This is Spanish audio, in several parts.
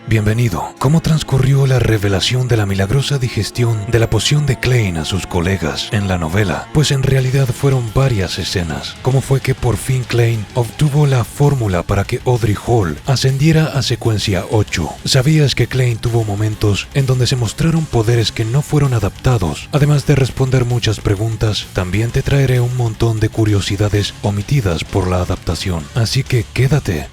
Bienvenido. ¿Cómo transcurrió la revelación de la milagrosa digestión de la poción de Klein a sus colegas en la novela? Pues en realidad fueron varias escenas. ¿Cómo fue que por fin Klein obtuvo la fórmula para que Audrey Hall ascendiera a secuencia 8? ¿Sabías que Klein tuvo momentos en donde se mostraron poderes que no fueron adaptados? Además de responder muchas preguntas, también te traeré un montón de curiosidades omitidas por la adaptación. Así que quédate.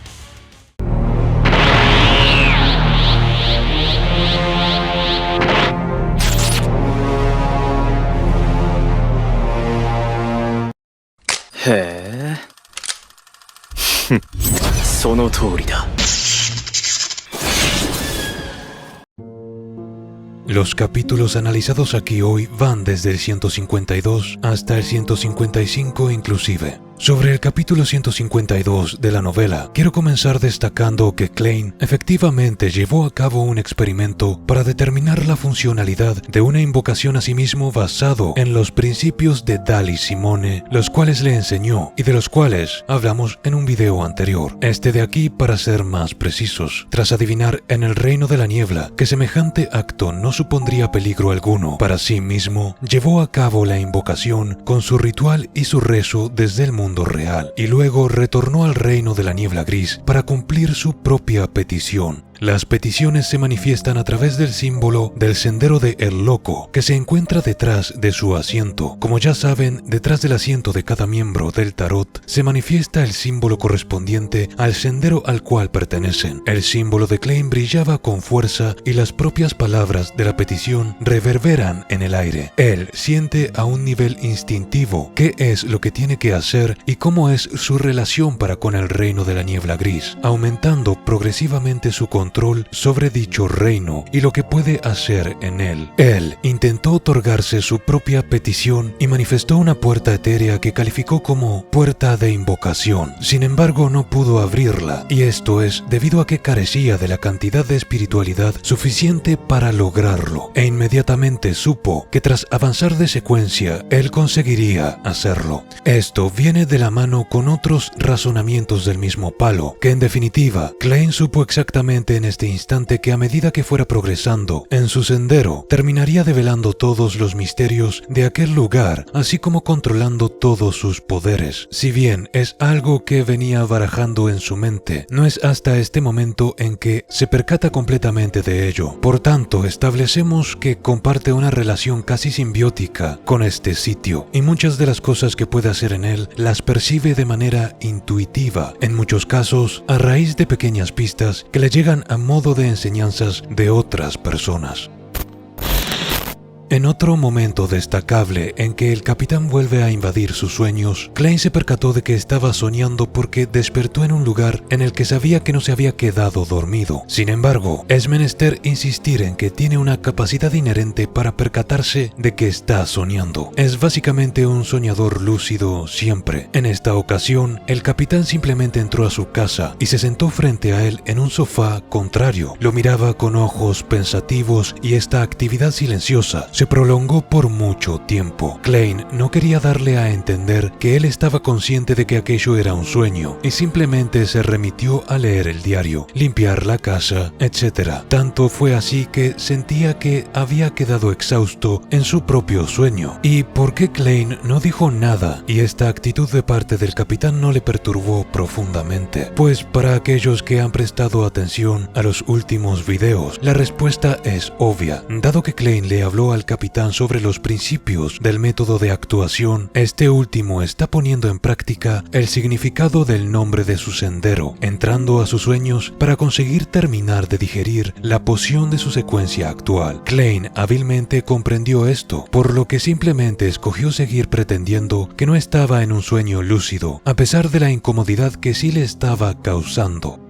Los capítulos analizados aquí hoy van desde el 152 hasta el 155 inclusive. Sobre el capítulo 152 de la novela, quiero comenzar destacando que Klein efectivamente llevó a cabo un experimento para determinar la funcionalidad de una invocación a sí mismo basado en los principios de Dali Simone, los cuales le enseñó y de los cuales hablamos en un video anterior. Este de aquí para ser más precisos. Tras adivinar en el reino de la niebla que semejante acto no supondría peligro alguno para sí mismo, llevó a cabo la invocación con su ritual y su rezo desde el mundo real, y luego retornó al reino de la niebla gris para cumplir su propia petición. Las peticiones se manifiestan a través del símbolo del sendero de El Loco, que se encuentra detrás de su asiento. Como ya saben, detrás del asiento de cada miembro del tarot se manifiesta el símbolo correspondiente al sendero al cual pertenecen. El símbolo de Klein brillaba con fuerza y las propias palabras de la petición reverberan en el aire. Él siente a un nivel instintivo qué es lo que tiene que hacer y cómo es su relación para con el reino de la niebla gris, aumentando progresivamente su control sobre dicho reino y lo que puede hacer en él. Él intentó otorgarse su propia petición y manifestó una puerta etérea que calificó como puerta de invocación. Sin embargo, no pudo abrirla, y esto es debido a que carecía de la cantidad de espiritualidad suficiente para lograrlo, e inmediatamente supo que tras avanzar de secuencia, él conseguiría hacerlo. Esto viene de la mano con otros razonamientos del mismo palo, que en definitiva, Klein supo exactamente en este instante que a medida que fuera progresando en su sendero, terminaría develando todos los misterios de aquel lugar, así como controlando todos sus poderes. Si bien es algo que venía barajando en su mente, no es hasta este momento en que se percata completamente de ello. Por tanto, establecemos que comparte una relación casi simbiótica con este sitio, y muchas de las cosas que puede hacer en él las percibe de manera intuitiva, en muchos casos a raíz de pequeñas pistas que le llegan a modo de enseñanzas de otras personas. En otro momento destacable en que el capitán vuelve a invadir sus sueños, Klein se percató de que estaba soñando porque despertó en un lugar en el que sabía que no se había quedado dormido. Sin embargo, es menester insistir en que tiene una capacidad inherente para percatarse de que está soñando. Es básicamente un soñador lúcido siempre. En esta ocasión, el capitán simplemente entró a su casa y se sentó frente a él en un sofá contrario. Lo miraba con ojos pensativos y esta actividad silenciosa se prolongó por mucho tiempo. Klein no quería darle a entender que él estaba consciente de que aquello era un sueño y simplemente se remitió a leer el diario, limpiar la casa, etc. Tanto fue así que sentía que había quedado exhausto en su propio sueño. ¿Y por qué Klein no dijo nada? Y esta actitud de parte del capitán no le perturbó profundamente. Pues para aquellos que han prestado atención a los últimos videos, la respuesta es obvia. Dado que Klein le habló al capitán sobre los principios del método de actuación, este último está poniendo en práctica el significado del nombre de su sendero, entrando a sus sueños para conseguir terminar de digerir la poción de su secuencia actual. Klein hábilmente comprendió esto, por lo que simplemente escogió seguir pretendiendo que no estaba en un sueño lúcido, a pesar de la incomodidad que sí le estaba causando.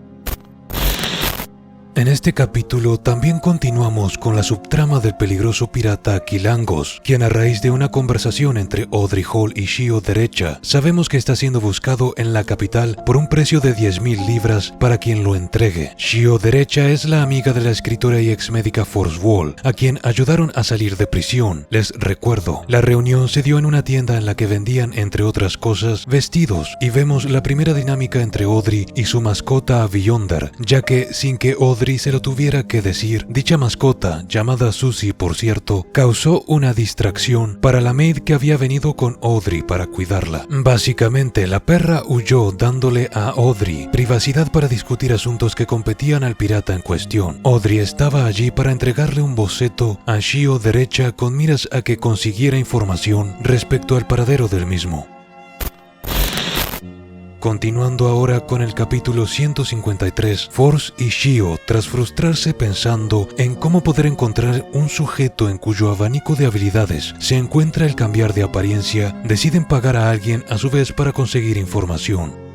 En este capítulo también continuamos con la subtrama del peligroso pirata Quilangos, quien a raíz de una conversación entre Audrey Hall y Shio Derecha, sabemos que está siendo buscado en la capital por un precio de 10.000 libras para quien lo entregue. Shio Derecha es la amiga de la escritora y ex médica Force Wall, a quien ayudaron a salir de prisión. Les recuerdo, la reunión se dio en una tienda en la que vendían, entre otras cosas, vestidos, y vemos la primera dinámica entre Audrey y su mascota Beyonder, ya que sin que Audrey Audrey se lo tuviera que decir, dicha mascota, llamada Susie por cierto, causó una distracción para la maid que había venido con Audrey para cuidarla. Básicamente, la perra huyó dándole a Audrey privacidad para discutir asuntos que competían al pirata en cuestión. Audrey estaba allí para entregarle un boceto a Shio derecha con miras a que consiguiera información respecto al paradero del mismo. Continuando ahora con el capítulo 153, Force y Shio, tras frustrarse pensando en cómo poder encontrar un sujeto en cuyo abanico de habilidades se encuentra el cambiar de apariencia, deciden pagar a alguien a su vez para conseguir información.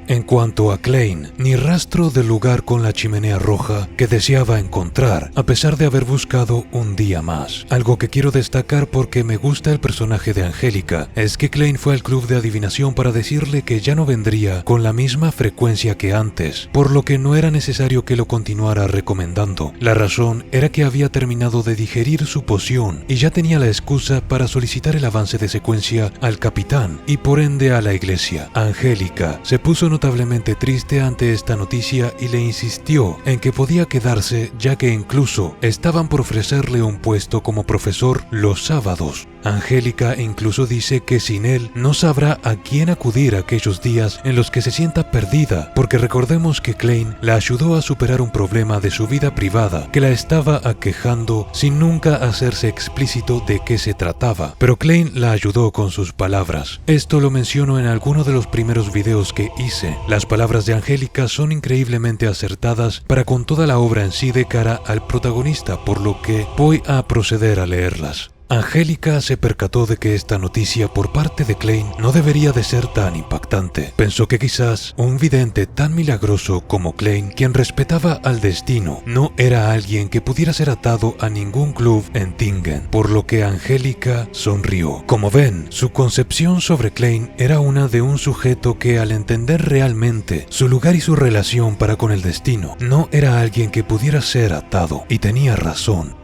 En cuanto a Klein, ni rastro del lugar con la chimenea roja que deseaba encontrar, a pesar de haber buscado un día más. Algo que quiero destacar porque me gusta el personaje de Angélica, es que Klein fue al club de adivinación para decirle que ya no vendría con la misma frecuencia que antes, por lo que no era necesario que lo continuara recomendando. La razón era que había terminado de digerir su poción y ya tenía la excusa para solicitar el avance de secuencia al capitán y por ende a la iglesia. Angélica se puso notablemente triste ante esta noticia y le insistió en que podía quedarse, ya que incluso estaban por ofrecerle un puesto como profesor los sábados. Angélica incluso dice que sin él no sabrá a quién acudir aquellos días en los que se sienta perdida, porque recordemos que Klein la ayudó a superar un problema de su vida privada que la estaba aquejando sin nunca hacerse explícito de qué se trataba, pero Klein la ayudó con sus palabras. Esto lo menciono en alguno de los primeros videos que hice. Las palabras de Angélica son increíblemente acertadas para con toda la obra en sí de cara al protagonista, por lo que voy a proceder a leerlas. Angélica se percató de que esta noticia por parte de Klein no debería de ser tan impactante. Pensó que quizás un vidente tan milagroso como Klein, quien respetaba al destino, no era alguien que pudiera ser atado a ningún club en Tingen, por lo que Angélica sonrió. Como ven, su concepción sobre Klein era una de un sujeto que, al entender realmente su lugar y su relación para con el destino, no era alguien que pudiera ser atado, y tenía razón.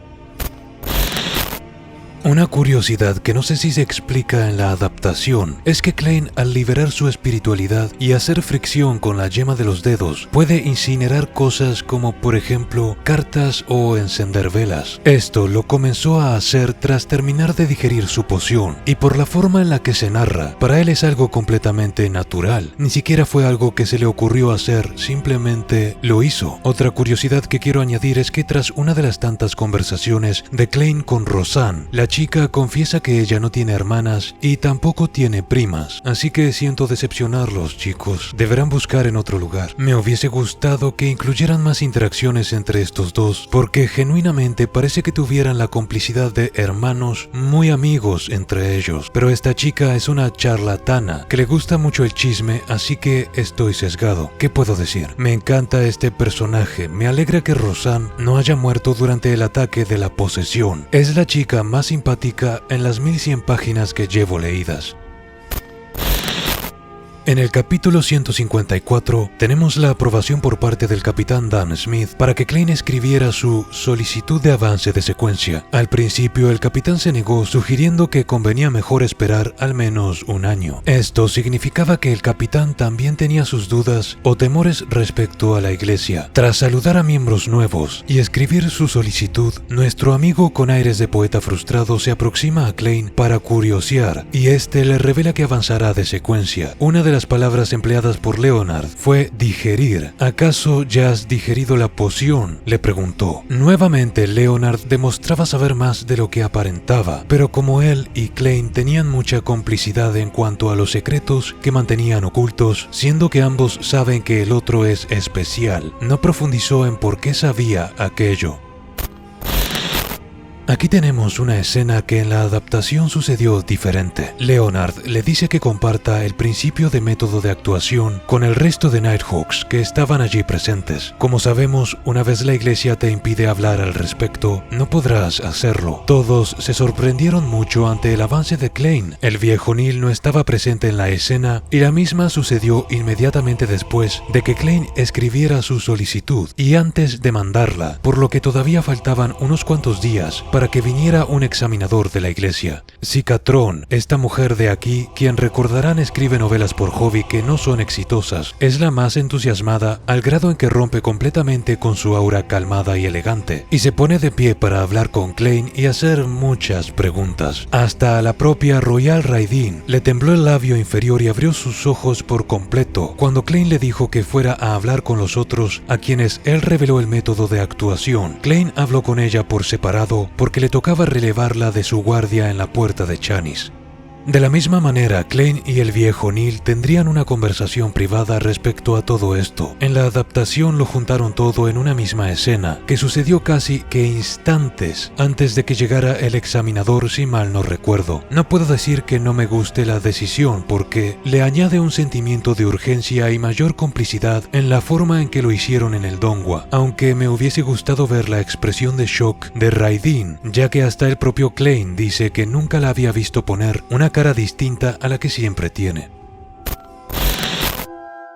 Una curiosidad que no sé si se explica en la adaptación es que Klein, al liberar su espiritualidad y hacer fricción con la yema de los dedos, puede incinerar cosas como por ejemplo cartas o encender velas. Esto lo comenzó a hacer tras terminar de digerir su poción, y por la forma en la que se narra, para él es algo completamente natural. Ni siquiera fue algo que se le ocurrió hacer, simplemente lo hizo. Otra curiosidad que quiero añadir es que tras una de las tantas conversaciones de Klein con Rosanne, la chica confiesa que ella no tiene hermanas y tampoco tiene primas, así que siento decepcionarlos, chicos. Deberán buscar en otro lugar. Me hubiese gustado que incluyeran más interacciones entre estos dos, porque genuinamente parece que tuvieran la complicidad de hermanos muy amigos entre ellos. Pero esta chica es una charlatana que le gusta mucho el chisme, así que estoy sesgado. ¿Qué puedo decir? Me encanta este personaje. Me alegra que Rosanne no haya muerto durante el ataque de la posesión. Es la chica más simpática en las 1100 páginas que llevo leídas. En el capítulo 154 tenemos la aprobación por parte del capitán Dan Smith para que Klein escribiera su solicitud de avance de secuencia. Al principio el capitán se negó, sugiriendo que convenía mejor esperar al menos un año. Esto significaba que el capitán también tenía sus dudas o temores respecto a la iglesia. Tras saludar a miembros nuevos y escribir su solicitud, nuestro amigo con aires de poeta frustrado se aproxima a Klein para curiosear, y este le revela que avanzará de secuencia. Una de las palabras empleadas por Leonard fue digerir. ¿Acaso ya has digerido la poción?, le preguntó. Nuevamente Leonard demostraba saber más de lo que aparentaba, pero como él y Klein tenían mucha complicidad en cuanto a los secretos que mantenían ocultos, siendo que ambos saben que el otro es especial, no profundizó en por qué sabía aquello. Aquí tenemos una escena que en la adaptación sucedió diferente. Leonard le dice que comparta el principio de método de actuación con el resto de Nighthawks que estaban allí presentes. Como sabemos, una vez la iglesia te impide hablar al respecto, no podrás hacerlo. Todos se sorprendieron mucho ante el avance de Klein. El viejo Neil no estaba presente en la escena y la misma sucedió inmediatamente después de que Klein escribiera su solicitud y antes de mandarla, por lo que todavía faltaban unos cuantos días para que viniera un examinador de la iglesia. Cicatrón, esta mujer de aquí, quien recordarán escribe novelas por hobby que no son exitosas, es la más entusiasmada al grado en que rompe completamente con su aura calmada y elegante, y se pone de pie para hablar con Klein y hacer muchas preguntas. Hasta a la propia Royal Raideen le tembló el labio inferior y abrió sus ojos por completo cuando Klein le dijo que fuera a hablar con los otros, a quienes él reveló el método de actuación. Klein habló con ella por separado porque le tocaba relevarla de su guardia en la puerta de Chanis. De la misma manera, Klein y el viejo Neil tendrían una conversación privada respecto a todo esto. En la adaptación lo juntaron todo en una misma escena, que sucedió casi que instantes antes de que llegara el examinador, si mal no recuerdo. No puedo decir que no me guste la decisión, porque le añade un sentimiento de urgencia y mayor complicidad en la forma en que lo hicieron en el Donghua, aunque me hubiese gustado ver la expresión de shock de Raideen, ya que hasta el propio Klein dice que nunca la había visto poner una cara distinta a la que siempre tiene.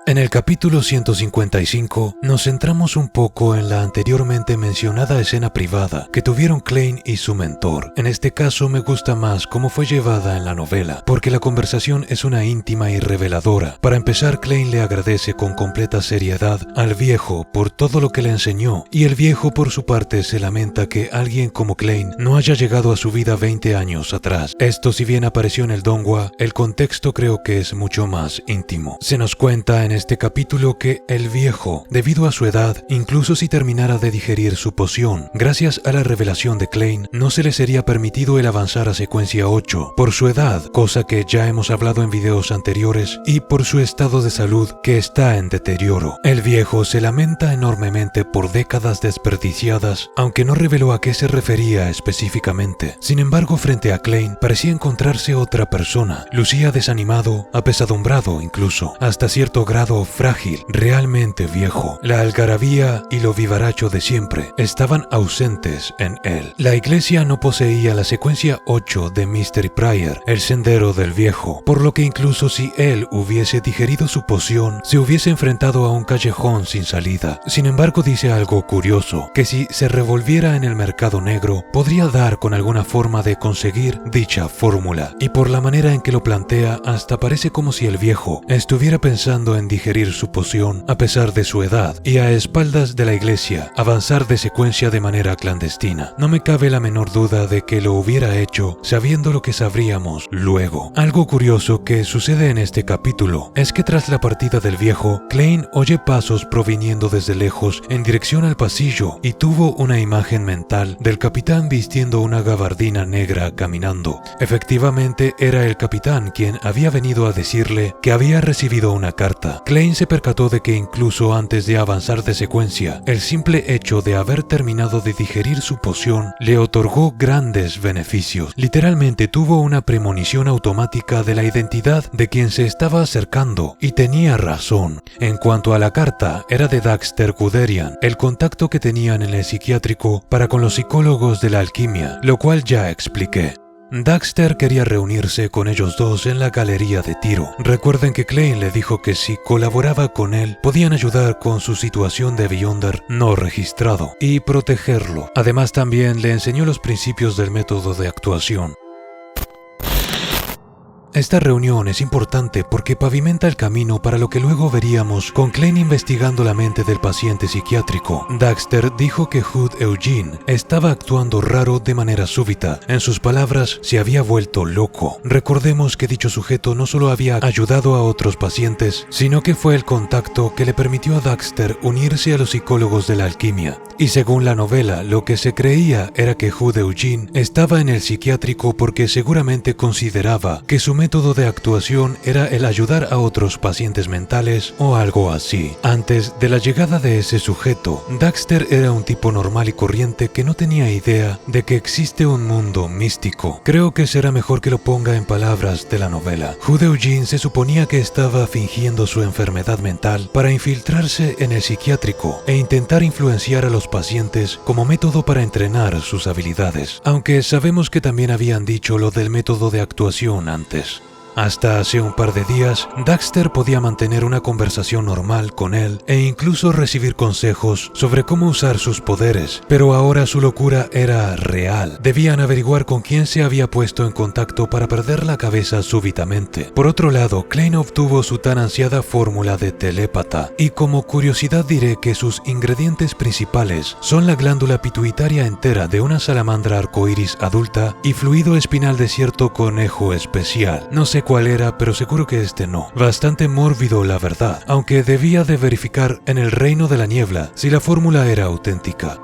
En el capítulo 155 nos centramos un poco en la anteriormente mencionada escena privada que tuvieron Klein y su mentor. En este caso me gusta más cómo fue llevada en la novela, porque la conversación es una íntima y reveladora. Para empezar, Klein le agradece con completa seriedad al viejo por todo lo que le enseñó, y el viejo por su parte se lamenta que alguien como Klein no haya llegado a su vida 20 años atrás. Esto, si bien apareció en el Donghua, el contexto creo que es mucho más íntimo. Se nos cuenta en este capítulo que el viejo, debido a su edad, incluso si terminara de digerir su poción, gracias a la revelación de Klein, no se le sería permitido el avanzar a secuencia 8, por su edad, cosa que ya hemos hablado en videos anteriores, y por su estado de salud que está en deterioro. El viejo se lamenta enormemente por décadas desperdiciadas, aunque no reveló a qué se refería específicamente. Sin embargo, frente a Klein parecía encontrarse otra persona. Lucía desanimado, apesadumbrado incluso, hasta cierto grado frágil, realmente viejo. La algarabía y lo vivaracho de siempre estaban ausentes en él. La iglesia no poseía la secuencia 8 de Mystery Prayer, el sendero del viejo, por lo que incluso si él hubiese digerido su poción, se hubiese enfrentado a un callejón sin salida. Sin embargo, dice algo curioso, que si se revolviera en el mercado negro, podría dar con alguna forma de conseguir dicha fórmula, y por la manera en que lo plantea, hasta parece como si el viejo estuviera pensando en digerir su poción a pesar de su edad y a espaldas de la iglesia avanzar de secuencia de manera clandestina. No me cabe la menor duda de que lo hubiera hecho sabiendo lo que sabríamos luego. Algo curioso que sucede en este capítulo es que tras la partida del viejo, Klein oye pasos proviniendo desde lejos en dirección al pasillo y tuvo una imagen mental del capitán vistiendo una gabardina negra caminando. Efectivamente era el capitán quien había venido a decirle que había recibido una carta. Klein se percató de que incluso antes de avanzar de secuencia, el simple hecho de haber terminado de digerir su poción le otorgó grandes beneficios. Literalmente tuvo una premonición automática de la identidad de quien se estaba acercando, y tenía razón. En cuanto a la carta, era de Daxter Guderian, el contacto que tenían en el psiquiátrico para con los psicólogos de la alquimia, lo cual ya expliqué. Daxter quería reunirse con ellos dos en la galería de tiro. Recuerden que Klein le dijo que si colaboraba con él, podían ayudar con su situación de Beyonder no registrado y protegerlo. Además, también le enseñó los principios del método de actuación. Esta reunión es importante porque pavimenta el camino para lo que luego veríamos con Klein investigando la mente del paciente psiquiátrico. Daxter dijo que Hood Eugene estaba actuando raro de manera súbita. En sus palabras, se había vuelto loco. Recordemos que dicho sujeto no solo había ayudado a otros pacientes, sino que fue el contacto que le permitió a Daxter unirse a los psicólogos de la alquimia. Y según la novela, lo que se creía era que Hood Eugene estaba en el psiquiátrico porque seguramente consideraba que su método de actuación era el ayudar a otros pacientes mentales o algo así. Antes de la llegada de ese sujeto, Daxter era un tipo normal y corriente que no tenía idea de que existe un mundo místico. Creo que será mejor que lo ponga en palabras de la novela. Hood Eugene se suponía que estaba fingiendo su enfermedad mental para infiltrarse en el psiquiátrico e intentar influenciar a los pacientes como método para entrenar sus habilidades, aunque sabemos que también habían dicho lo del método de actuación antes. Hasta hace un par de días, Daxter podía mantener una conversación normal con él e incluso recibir consejos sobre cómo usar sus poderes, pero ahora su locura era real. Debían averiguar con quién se había puesto en contacto para perder la cabeza súbitamente. Por otro lado, Klein obtuvo su tan ansiada fórmula de telépata, y como curiosidad diré que sus ingredientes principales son la glándula pituitaria entera de una salamandra arcoíris adulta y fluido espinal de cierto conejo especial. No sé cuál era, pero seguro que este no. Bastante mórbido, la verdad, aunque debía de verificar en el reino de la niebla si la fórmula era auténtica.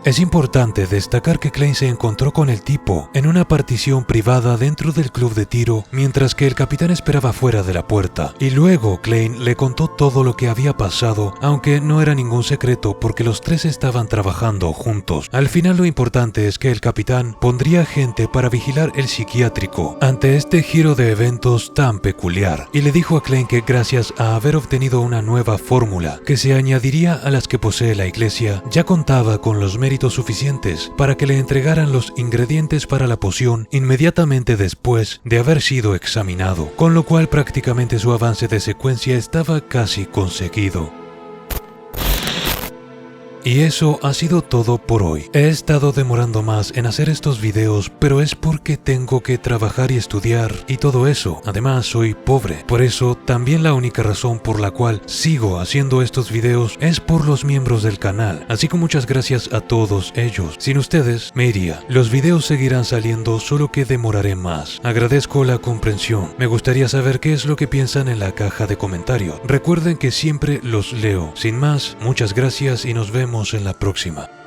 Es importante destacar que Klein se encontró con el tipo en una partición privada dentro del club de tiro mientras que el capitán esperaba fuera de la puerta, y luego Klein le contó todo lo que había pasado, aunque no era ningún secreto porque los tres estaban trabajando juntos. Al final lo importante es que el capitán pondría gente para vigilar el psiquiátrico ante este giro de eventos tan peculiar, y le dijo a Klein que gracias a haber obtenido una nueva fórmula que se añadiría a las que posee la iglesia, ya contaba con los méritos suficientes para que le entregaran los ingredientes para la poción inmediatamente después de haber sido examinado, con lo cual prácticamente su avance de secuencia estaba casi conseguido. Y eso ha sido todo por hoy. He estado demorando más en hacer estos videos, pero es porque tengo que trabajar y estudiar y todo eso. Además, soy pobre. Por eso, también la única razón por la cual sigo haciendo estos videos es por los miembros del canal. Así que muchas gracias a todos ellos. Sin ustedes, me iría. Los videos seguirán saliendo, solo que demoraré más. Agradezco la comprensión. Me gustaría saber qué es lo que piensan en la caja de comentarios. Recuerden que siempre los leo. Sin más, muchas gracias y nos vemos en la próxima.